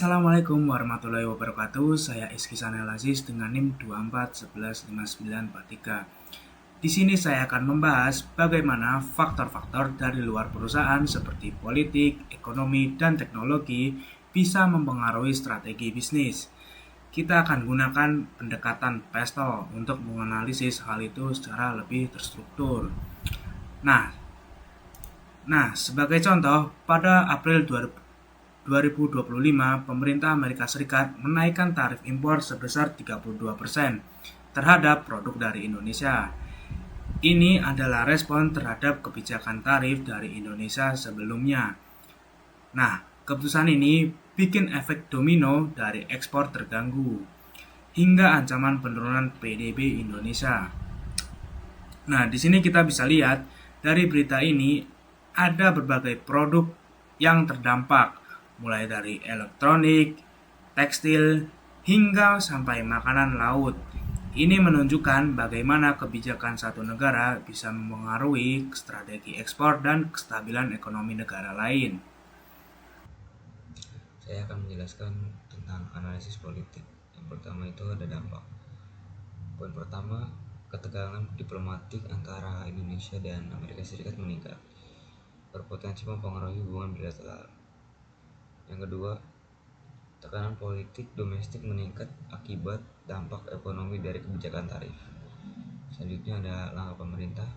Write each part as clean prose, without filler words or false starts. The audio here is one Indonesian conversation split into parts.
Assalamualaikum warahmatullahi wabarakatuh. Saya Eski Sanel Aziz dengan NIM 24115943. Di sini saya akan membahas bagaimana faktor-faktor dari luar perusahaan seperti politik, ekonomi, dan teknologi bisa mempengaruhi strategi bisnis. Kita akan gunakan pendekatan PESTEL untuk menganalisis hal itu secara lebih terstruktur. Nah, sebagai contoh, pada April 2025, pemerintah Amerika Serikat menaikkan tarif impor sebesar 32% terhadap produk dari Indonesia. Ini adalah respon terhadap kebijakan tarif dari Indonesia sebelumnya. Nah, keputusan ini bikin efek domino dari ekspor terganggu, hingga ancaman penurunan PDB Indonesia. Nah, di sini kita bisa lihat dari berita ini ada berbagai produk yang terdampak, mulai dari elektronik, tekstil, hingga sampai makanan laut. Ini menunjukkan bagaimana kebijakan satu negara bisa mempengaruhi strategi ekspor dan kestabilan ekonomi negara lain. Saya akan menjelaskan tentang analisis politik. Yang pertama itu ada dampak. Poin pertama, ketegangan diplomatik antara Indonesia dan Amerika Serikat meningkat, berpotensi mempengaruhi hubungan bilateral. Yang kedua, tekanan politik domestik meningkat akibat dampak ekonomi dari kebijakan tarif. Selanjutnya ada langkah pemerintah.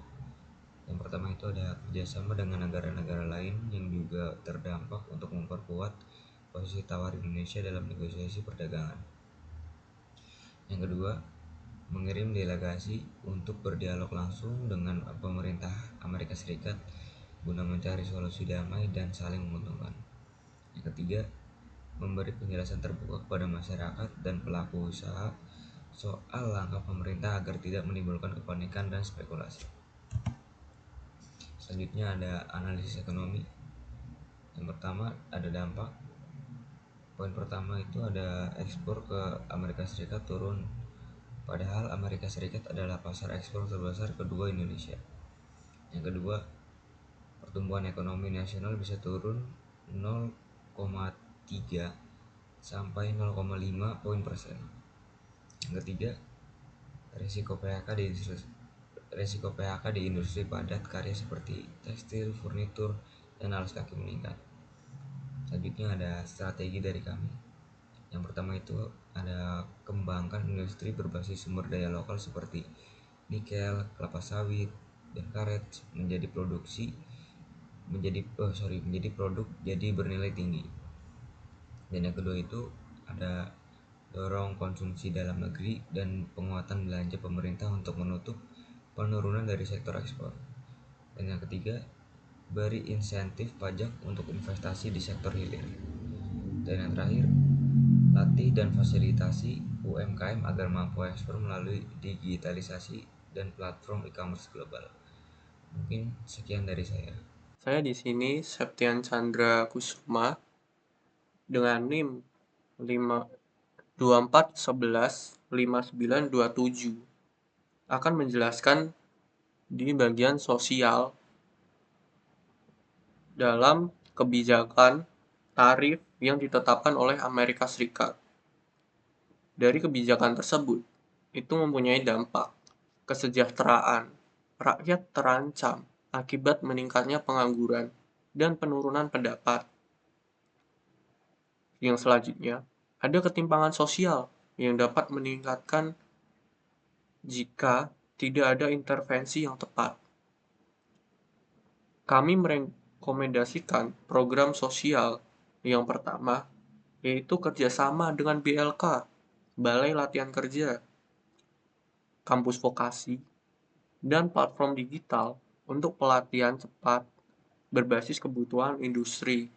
Yang pertama itu ada kerjasama dengan negara-negara lain yang juga terdampak untuk memperkuat posisi tawar Indonesia dalam negosiasi perdagangan. Yang kedua, mengirim delegasi untuk berdialog langsung dengan pemerintah Amerika Serikat guna mencari solusi damai dan saling menguntungkan. Yang ketiga, memberi penjelasan terbuka kepada masyarakat dan pelaku usaha soal langkah pemerintah agar tidak menimbulkan kepanikan dan spekulasi. Selanjutnya ada analisis ekonomi. Yang pertama ada dampak. Poin pertama itu ada ekspor ke Amerika Serikat turun, padahal Amerika Serikat adalah pasar ekspor terbesar kedua Indonesia. Yang kedua, pertumbuhan ekonomi nasional bisa turun 0,3 sampai 0,5 poin persen. Yang ketiga, risiko PHK di industri padat karya seperti tekstil, furnitur, dan alas kaki meningkat. Selanjutnya ada strategi dari kami. Yang pertama itu ada kembangkan industri berbasis sumber daya lokal seperti nikel, kelapa sawit, dan karet menjadi produk jadi bernilai tinggi. Dan yang kedua itu ada dorong konsumsi dalam negeri dan penguatan belanja pemerintah untuk menutup penurunan dari sektor ekspor. Dan yang ketiga, beri insentif pajak untuk investasi di sektor hilir. Dan yang terakhir, latih dan fasilitasi UMKM agar mampu ekspor melalui digitalisasi dan platform e-commerce global. Mungkin sekian dari saya. Saya di sini Septian Chandra Kusuma dengan NIM 24115927 akan menjelaskan di bagian sosial dalam kebijakan tarif yang ditetapkan oleh Amerika Serikat. Dari kebijakan tersebut, itu mempunyai dampak kesejahteraan. Rakyat terancam akibat meningkatnya pengangguran dan penurunan pendapat. Yang selanjutnya, ada ketimpangan sosial yang dapat meningkatkan jika tidak ada intervensi yang tepat. Kami merekomendasikan program sosial yang pertama, yaitu kerjasama dengan BLK, Balai Latihan Kerja, kampus vokasi, dan platform digital untuk pelatihan cepat berbasis kebutuhan industri,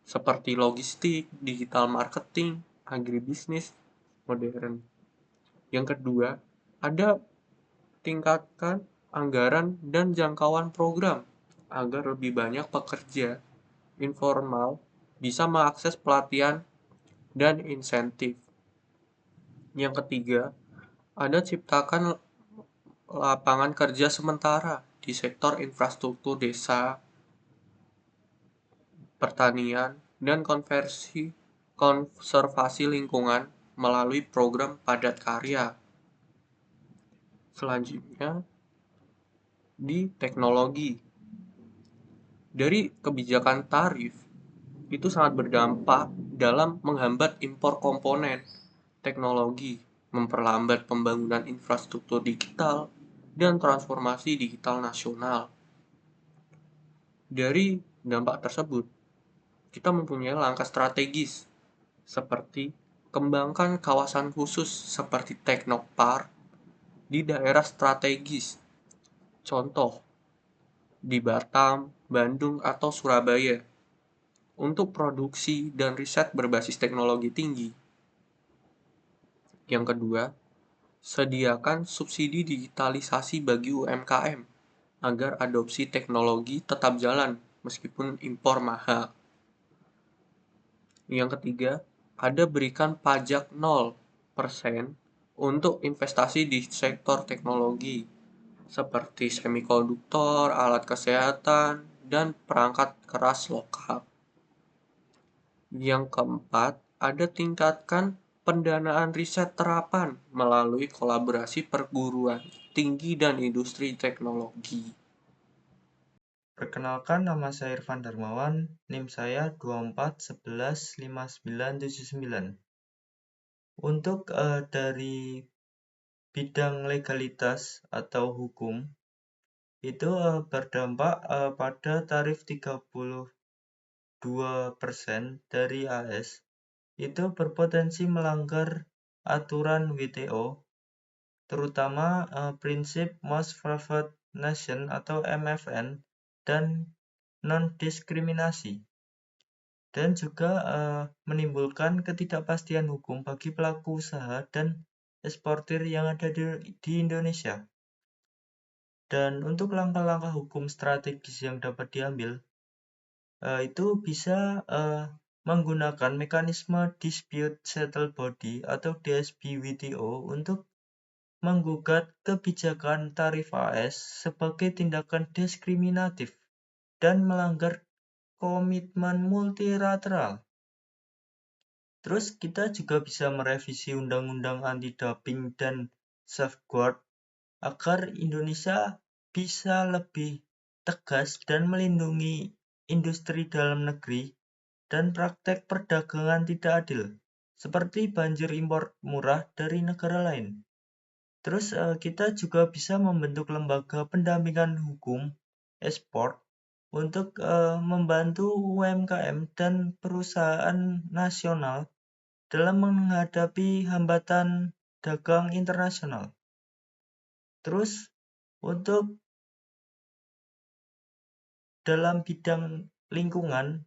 seperti logistik, digital marketing, agribisnis modern. Yang kedua, ada tingkatkan anggaran dan jangkauan program agar lebih banyak pekerja informal bisa mengakses pelatihan dan insentif. Yang ketiga, ada ciptakan lapangan kerja sementara di sektor infrastruktur desa, pertanian, dan konversi konservasi lingkungan melalui program padat karya. Selanjutnya, di teknologi. Dari kebijakan tarif, itu sangat berdampak dalam menghambat impor komponen teknologi, memperlambat pembangunan infrastruktur digital, dan transformasi digital nasional. Dari dampak tersebut, kita mempunyai langkah strategis seperti kembangkan kawasan khusus seperti Teknopark di daerah strategis, contoh di Batam, Bandung, atau Surabaya, untuk produksi dan riset berbasis teknologi tinggi. Yang kedua, sediakan subsidi digitalisasi bagi UMKM agar adopsi teknologi tetap jalan meskipun impor mahal. Yang ketiga, ada berikan pajak 0% untuk investasi di sektor teknologi seperti semikonduktor, alat kesehatan, dan perangkat keras lokal. Yang keempat, ada tingkatkan pendanaan riset terapan melalui kolaborasi perguruan tinggi dan industri teknologi. Perkenalkan, nama saya Irfan Darmawan, NIM saya 24115979. Untuk dari bidang legalitas atau hukum, itu berdampak pada tarif 32% dari AS, itu berpotensi melanggar aturan WTO, terutama prinsip Most Favored Nation atau MFN dan non-diskriminasi, dan juga menimbulkan ketidakpastian hukum bagi pelaku usaha dan eksportir yang ada di Indonesia. Dan untuk langkah-langkah hukum strategis yang dapat diambil, itu bisa menggunakan mekanisme Dispute Settle Body atau DSB WTO untuk menggugat kebijakan tarif AS sebagai tindakan diskriminatif dan melanggar komitmen multilateral. Terus kita juga bisa merevisi undang-undang anti-dumping dan safeguard agar Indonesia bisa lebih tegas dan melindungi industri dalam negeri dan praktek perdagangan tidak adil, seperti banjir impor murah dari negara lain. Terus kita juga bisa membentuk lembaga pendampingan hukum ekspor untuk membantu UMKM dan perusahaan nasional dalam menghadapi hambatan dagang internasional. Terus untuk dalam bidang lingkungan,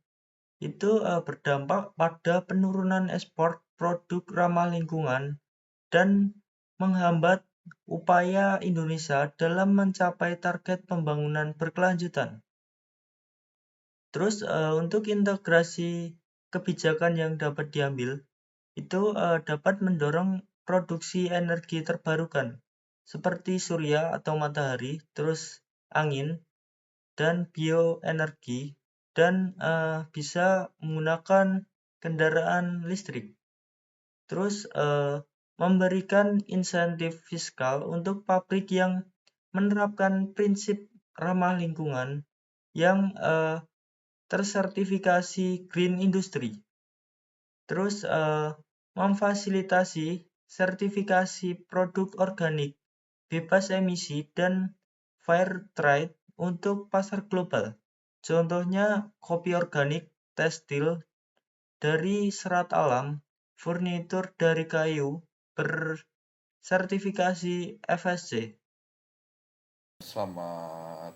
itu berdampak pada penurunan ekspor produk ramah lingkungan dan menghambat upaya Indonesia dalam mencapai target pembangunan berkelanjutan. Terus untuk integrasi kebijakan yang dapat diambil, itu dapat mendorong produksi energi terbarukan seperti surya atau matahari, terus angin, dan bioenergi, dan bisa menggunakan kendaraan listrik. Terus memberikan insentif fiskal untuk pabrik yang menerapkan prinsip ramah lingkungan yang tersertifikasi green industry. Terus memfasilitasi sertifikasi produk organik, bebas emisi, dan fair trade untuk pasar global. Contohnya kopi organik, tekstil dari serat alam, furnitur dari kayu, bersertifikasi FSC. Selamat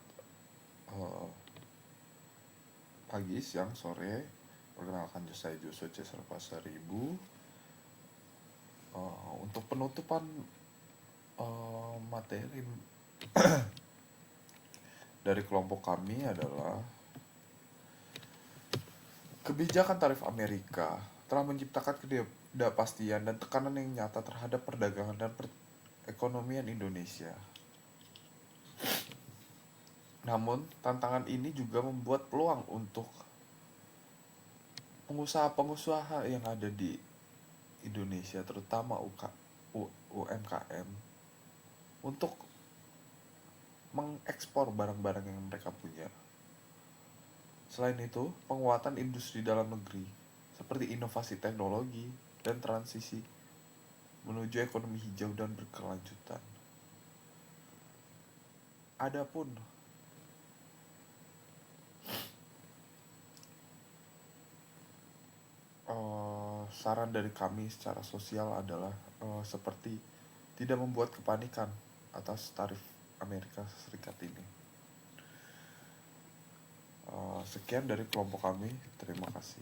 pagi, siang, sore. Perkenalkan saya Joshua Cesar Pasar Ibu. Untuk penutupan materi dari kelompok kami adalah kebijakan tarif Amerika telah menciptakan ketidakpastian dan tekanan yang nyata terhadap perdagangan dan perekonomian Indonesia. Namun, tantangan ini juga membuat peluang untuk pengusaha-pengusaha yang ada di Indonesia, terutama UMKM, untuk mengekspor barang-barang yang mereka punya. Selain itu, penguatan industri dalam negeri, seperti inovasi teknologi dan transisi menuju ekonomi hijau dan berkelanjutan. Adapun saran dari kami secara sosial adalah seperti tidak membuat kepanikan atas tarif Amerika Serikat ini. Sekian dari kelompok kami, terima kasih.